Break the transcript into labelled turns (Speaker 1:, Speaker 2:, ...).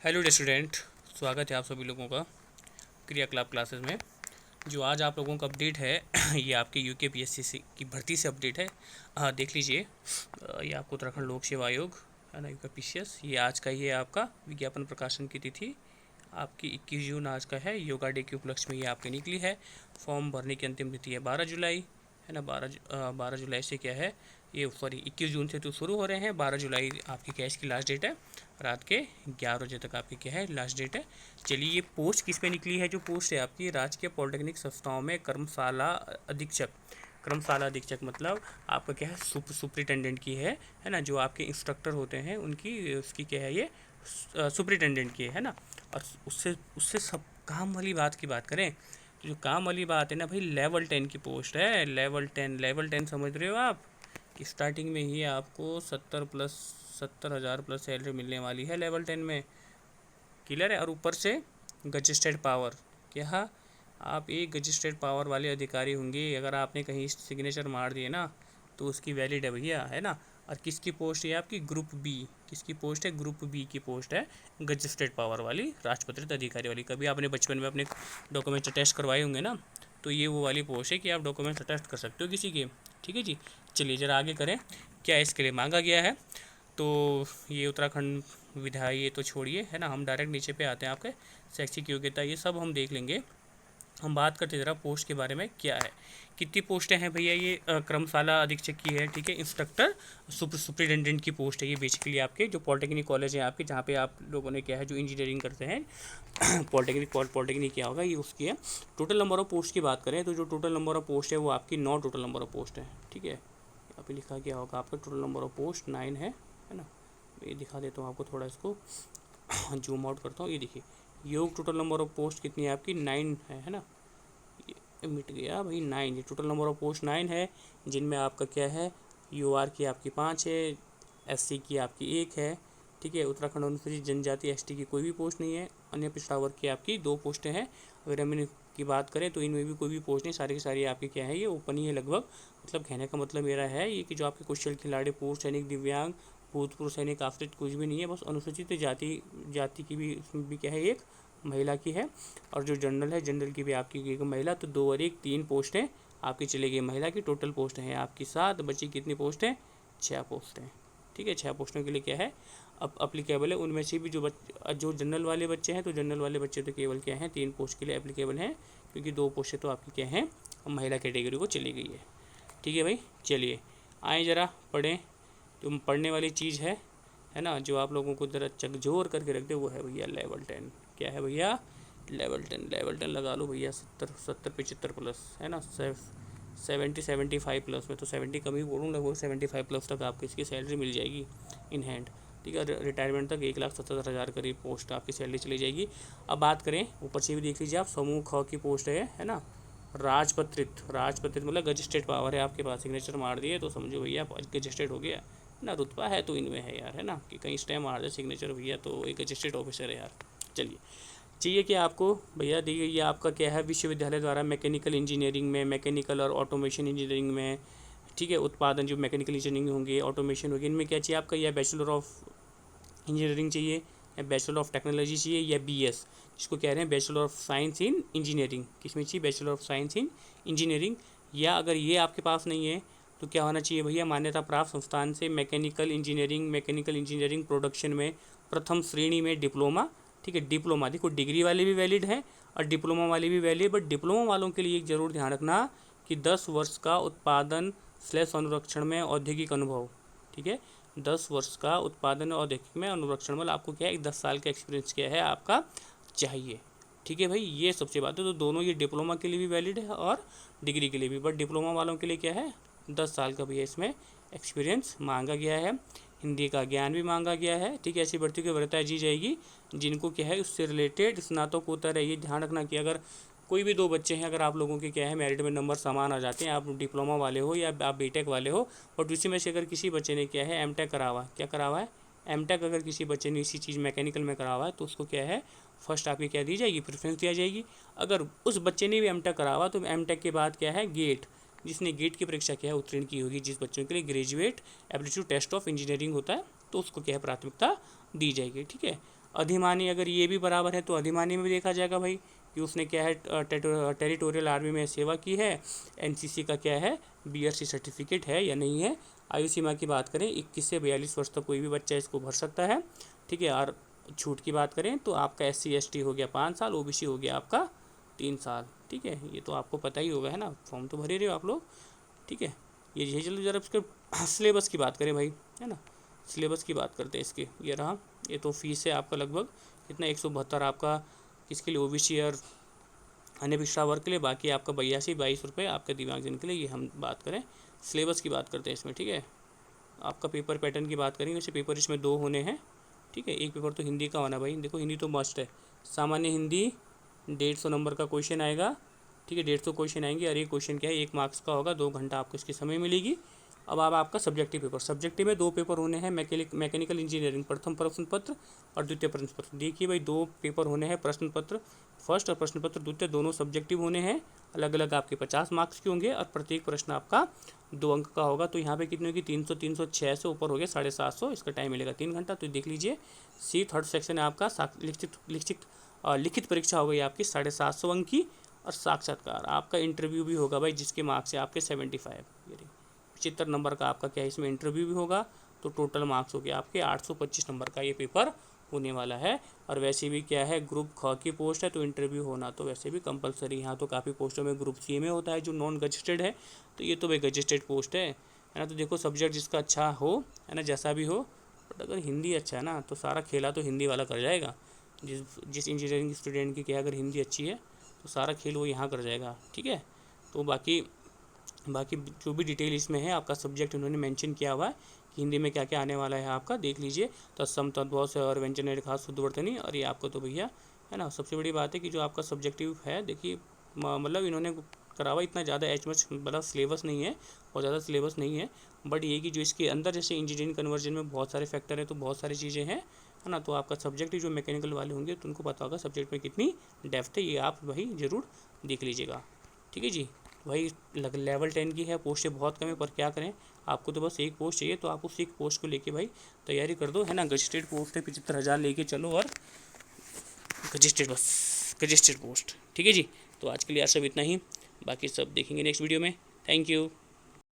Speaker 1: Hello student, स्वागत है आप सभी लोगों का क्रिया क्लब क्लासेस में। जो आज आप लोगों का अपडेट है ये आपके यूके पीएससी की भर्ती से अपडेट है। देख लीजिए, ये आपको उत्तराखंड लोक सेवा आयोग है ना, यूके पीसीएस, ये आज का ये आपका विज्ञापन प्रकाशन की तिथि आपकी 21 जून आज का है। योगा डे के उपलक्ष्य में ये आपकी निकली है। फॉर्म भरने की अंतिम तिथि है 12 जुलाई, है ना। 12 जुलाई से क्या है, ये सॉरी 21 जून से तो शुरू हो रहे हैं। 12 जुलाई आपकी क्या इसकी लास्ट डेट है, रात के 11 बजे तक आपकी क्या है लास्ट डेट है। चलिए, ये पोस्ट किस पे निकली है? जो पोस्ट है आपकी राजकीय पॉलिटेक्निक संस्थाओं में कर्मशाला अधीक्षक। कर्मशाला अधीक्षक मतलब आपका क्या है, सुपरिटेंडेंट की है ना। जो आपके इंस्ट्रक्टर होते हैं उनकी उसकी क्या है, ये सुपरिटेंडेंट की है ना। और उससे उससे सब काम वाली बात की बात करें तो जो काम वाली बात है ना भाई, लेवल 10 की पोस्ट है। लेवल 10 समझ रहे हो आप? स्टार्टिंग में ही आपको 70,000 प्लस सैलरी मिलने वाली है लेवल 10 में। क्लियर है? और ऊपर से गजिस्ट्रेड पावर, क्या आप एक गजिस्ट्रेड पावर वाले अधिकारी होंगे। अगर आपने कहीं सिग्नेचर मार दिए ना तो उसकी वैलिड है भैया, है ना। और किसकी पोस्ट है आपकी? Group B. किसकी पोस्ट है? ग्रुप बी की पोस्ट है, गजिस्ट्रेड पावर वाली, राजपत्रित अधिकारी वाली। कभी आपने बचपन में अपने डॉक्यूमेंट्स अटेस्ट करवाए होंगे ना, तो ये वो वाली पोस्ट है कि आप डॉक्यूमेंट्स अटेस्ट कर सकते हो किसी के। ठीक है जी। चलिए ज़रा आगे करें, क्या इसके लिए मांगा गया है। तो ये उत्तराखंड विधायी ये तो छोड़िए, है ना। हम डायरेक्ट नीचे पे आते हैं, आपके शैक्षिक योग्यता ये सब हम देख लेंगे। हम बात करते ज़रा पोस्ट के बारे में क्या है। कितनी पोस्टें हैं भैया? ये कर्मशाला अधीक्षक की है, ठीक है। इंस्ट्रक्टर सुपरिटेंडेंट की पोस्ट है ये बेसिकली आपके जो पॉलिटेक्निक कॉलेज है आपके, जहाँ पे आप लोगों ने क्या है जो इंजीनियरिंग करते हैं पॉलिटेक्निक क्या होगा, ये उसकी है। टोटल नंबर ऑफ पोस्ट की बात करें तो जो टोटल नंबर ऑफ पोस्ट है वो आपकी 9 टोटल नंबर ऑफ पोस्ट है, ठीक है। यहाँ पे लिखा क्या होगा आपका, टोटल नंबर ऑफ पोस्ट 9 है ना। ये दिखा देता हूँ आपको, थोड़ा इसको जूम आउट करता हूँ। ये देखिए, योग टोटल नंबर ऑफ पोस्ट कितनी है आपकी? 9 है ना। ये मिट गया भाई, 9। ये टोटल नंबर ऑफ पोस्ट 9 है, जिनमें आपका क्या है, यूआर की आपकी 5 है, एससी की आपकी 1 है, ठीक है। उत्तराखंड अनुसूचित जनजाति एसटी की कोई भी पोस्ट नहीं है। अन्य पिछड़ा वर्ग की आपकी 2 पोस्टें हैं। अगर हम इनकी बात करें तो इनमें भी कोई भी पोस्ट नहीं, सारी की सारी आपकी क्या है, ये ओपन ही है लगभग। मतलब कहने का मतलब मेरा है ये कि जो आपके कुशल खिलाड़ी, पूर्व सैनिक, दिव्यांग, भूतपूर्व सैनिक, आश्रित कुछ भी नहीं है। बस अनुसूचित जाति की भी इसमें भी क्या है, एक महिला की है। और जो जनरल है, जनरल की भी आपकी एक महिला। तो 2 और 1 3 पोस्टें आपकी चली गई महिला की। टोटल पोस्ट हैं आपकी 7, बची कितनी पोस्ट हैं? 6 पोस्टें, ठीक है। 6 पोस्टों के लिए क्या है, अब अप्लीकेबल है। उनमें से भी जो जनरल वाले बच्चे हैं, तो जनरल वाले बच्चे तो केवल क्या हैं, 3 पोस्ट के लिए एप्लीकेबल हैं, क्योंकि 2 पोस्टें तो आपकी क्या हैं, महिला कैटेगरी को चली गई है। ठीक है भाई, चलिए आए ज़रा पढ़ें। जो पढ़ने वाली चीज़ है ना, जो आप लोगों को ज़रा चकजोर करके रख दे, वो है भैया लेवल 10। क्या है भैया? लेवल 10 लगा लो भैया। 70 75 प्लस, है ना। 75 प्लस में तो 70 कम ही बोलूँ, लगभग 75 प्लस तक आपको इसकी सैलरी मिल जाएगी इन हैंड, ठीक है। रिटायरमेंट तक 1,77,000 करीब पोस्ट आपकी सैलरी चली जाएगी। अब बात करें ऊपर से भी देख लीजिए आप, समूह ख की पोस्ट है ना। राजपत्रित मतलब गजिस्ट्रेट पावर है आपके पास, सिग्नेचर मार दिए तो समझो भैया गजिस्ट्रेट हो गया ना। रुतबा है तो इनमें है यार, है ना, कि कहीं स्टैम्प मार दे सिग्नेचर भैया तो एक गजिस्ट्रेट ऑफिसर है यार। चलिए, चाहिए कि आपको भैया देखिए, ये आपका क्या है, विश्वविद्यालय द्वारा मैकेनिकल इंजीनियरिंग में, मैकेनिकल और ऑटोमेशन इंजीनियरिंग में, ठीक है। उत्पादन जो मैकेनिकल इंजीनियरिंग होंगे, ऑटोमेशन होगी, इनमें क्या चाहिए आपका, या बैचलर ऑफ इंजीनियरिंग चाहिए, या बैचलर ऑफ टेक्नोलॉजी चाहिए, या बीएस, जिसको कह रहे हैं bachelor of science in engineering. किसमें चाहिए? Bachelor of science in engineering. या अगर ये आपके पास नहीं है तो क्या होना चाहिए भैया, मान्यता प्राप्त संस्थान से मैकेनिकल इंजीनियरिंग प्रोडक्शन में प्रथम श्रेणी में डिप्लोमा, ठीक है। डिप्लोमा देखो, डिग्री वाले भी वैलिड है और डिप्लोमा वाले भी वैलिड, बट डिप्लोमा वालों के लिए एक ज़रूर ध्यान रखना कि 10 वर्ष का उत्पादन / अनुरक्षण में औद्योगिक अनुभव, ठीक है। 10 वर्ष का उत्पादन और औद्योगिक में अनुरक्षण मतलब आपको क्या है, 10 साल का एक्सपीरियंस क्या है आपका चाहिए, ठीक है भाई। ये सबसे बात है। तो दोनों ये डिप्लोमा के लिए भी वैलिड है और डिग्री के लिए भी, बट डिप्लोमा वालों के लिए क्या है, 10 साल का भैया इसमें एक्सपीरियंस मांगा गया है। हिंदी का ज्ञान भी मांगा गया है, ठीक है। ऐसी भर्ती की वरीयता दी जाएगी जिनको क्या है उससे रिलेटेड स्नातकोत्तर है। ये ध्यान रखना कि अगर कोई भी 2 बच्चे हैं, अगर आप लोगों के क्या है मेरिट में नंबर समान आ जाते हैं, आप डिप्लोमा वाले हो या आप बीटेक वाले हो, और उसी में से अगर किसी बच्चे ने क्या है एमटेक करा हुआ है, क्या करा हुआ है, एमटेक, अगर किसी बच्चे ने इसी चीज़ मैकेनिकल में करा हुआ है तो उसको क्या है फर्स्ट आपकी क्या दी जाएगी, प्रेफरेंस दिया जाएगी। अगर उस बच्चे ने भी एमटेक करा हुआ तो एमटेक के बाद क्या है गेट, जिसने गेट की परीक्षा क्या है उत्तीर्ण की होगी, जिस बच्चों के लिए graduate aptitude test of engineering होता है, तो उसको क्या है प्राथमिकता दी जाएगी, ठीक है। अधिमानी अगर ये भी बराबर है तो अधिमानी में भी देखा जाएगा भाई कि उसने क्या है टेरिटोरियल आर्मी में सेवा की है, एनसीसी का क्या है बीएससी सर्टिफिकेट है या नहीं है। आयु सीमा की बात करें 21 से 42 वर्ष तक कोई भी बच्चा इसको भर सकता है, ठीक है। और छूट की बात करें तो आपका SC ST हो गया 5 साल, OBC हो गया आपका 3 साल, ठीक है। ये तो आपको पता ही होगा, है ना, फॉर्म तो भरे रहे हो आप लोग, ठीक है। ये चलो जरा इसके सिलेबस की बात करें भाई, है ना, सिलेबस की बात करते हैं इसके। ये रहा, ये तो फीस है आपका लगभग कितना 172 आपका किसके लिए OBC और अन्य पिछड़ा वर्ग के लिए, बाकी आपका 82-22 रुपये आपके दिव्यांगजन के लिए। ये हम बात करें सिलेबस की बात करते हैं इसमें, ठीक है। आपका पेपर पैटर्न की बात करेंगे, वैसे पेपर इसमें 2 होने हैं, ठीक है। एक पेपर तो हिंदी का होना भाई, देखो हिंदी तो मस्ट है। सामान्य हिंदी 150 नंबर का क्वेश्चन आएगा, ठीक है, 150 क्वेश्चन आएंगे। और ये क्वेश्चन क्या है 1 मार्क्स का होगा, 2 घंटा आपको इसकी समय मिलेगी। अब आपका सब्जेक्टिव पेपर, सब्जेक्टिव में 2 पेपर होने हैं, मैकेनिकल इंजीनियरिंग प्रथम प्रश्न पत्र और द्वितीय प्रश्न पत्र। देखिए भाई 2 पेपर होने हैं, प्रश्न पत्र फर्स्ट और प्रश्न पत्र द्वितीय, दोनों सब्जेक्टिव होने हैं। अलग अलग आपके 50 मार्क्स के होंगे और प्रत्येक प्रश्न आपका 2 अंक का होगा। तो यहाँ पे कितनी होगी 300, 306 से ऊपर हो गया 750, इसका टाइम मिलेगा 3 घंटा। तो देख लीजिए सी थर्ड सेक्शन है आपका लिखित परीक्षा हो गई आपकी 750 अंक की। और साक्षात्कार आपका इंटरव्यू भी होगा भाई, जिसके मार्क्स है आपके 75, 75 नंबर का आपका क्या है इसमें इंटरव्यू भी होगा। तो टोटल मार्क्स हो गया आपके 825 नंबर का ये पेपर होने वाला है। और वैसे भी क्या है ग्रुप ख की पोस्ट है, तो इंटरव्यू होना तो वैसे भी कंपलसरी। यहाँ तो काफ़ी पोस्टों में ग्रुप सी में होता है जो नॉन गजेस्टेड है, तो ये तो भाई गजेस्टेड पोस्ट है ना। तो देखो सब्जेक्ट जिसका अच्छा हो, है ना, जैसा भी हो, बट अगर हिंदी अच्छा है ना तो सारा खेला तो हिंदी वाला कर जाएगा। जिस इंजीनियरिंग स्टूडेंट की क्या अगर हिंदी अच्छी है तो सारा खेल वो यहाँ कर जाएगा, ठीक है। तो बाकी जो भी डिटेल इसमें है आपका सब्जेक्ट उन्होंने मेंशन किया हुआ है कि हिंदी में क्या क्या आने वाला है आपका, देख लीजिए। तत्सम तद्भव से और व्यंजन खास शुद्ध वर्तनी, और ये आपको तो भैया, है ना, सबसे बड़ी बात है कि जो आपका सब्जेक्टिव है, देखिए मतलब इन्होंने करा हुआ इतना ज़्यादा मतलब सिलेबस नहीं है, बहुत ज़्यादा सिलेबस नहीं है। बट ये कि जो इसके अंदर जैसे इंजीनियरिंग कन्वर्जन में बहुत सारे फैक्टर है, तो बहुत सारी चीज़ें हैं, है ना। तो आपका सब्जेक्ट जो मैकेनिकल वाले होंगे तो उनको पता होगा सब्जेक्ट में कितनी डेप्थ है, ये आप वही ज़रूर देख लीजिएगा, ठीक है जी। वही लेवल 10 की है, पोस्टें बहुत कम है, पर क्या करें, आपको तो बस एक पोस्ट चाहिए, तो आप उस एक पोस्ट को लेके भाई तैयारी कर दो, है ना। गजेस्टेड पोस्ट है 75,000 लेके चलो, और गजेस्टेड पोस्ट, ठीक है जी। तो आज के लिए यार सब इतना ही, बाकी सब देखेंगे नेक्स्ट वीडियो में। Thank you.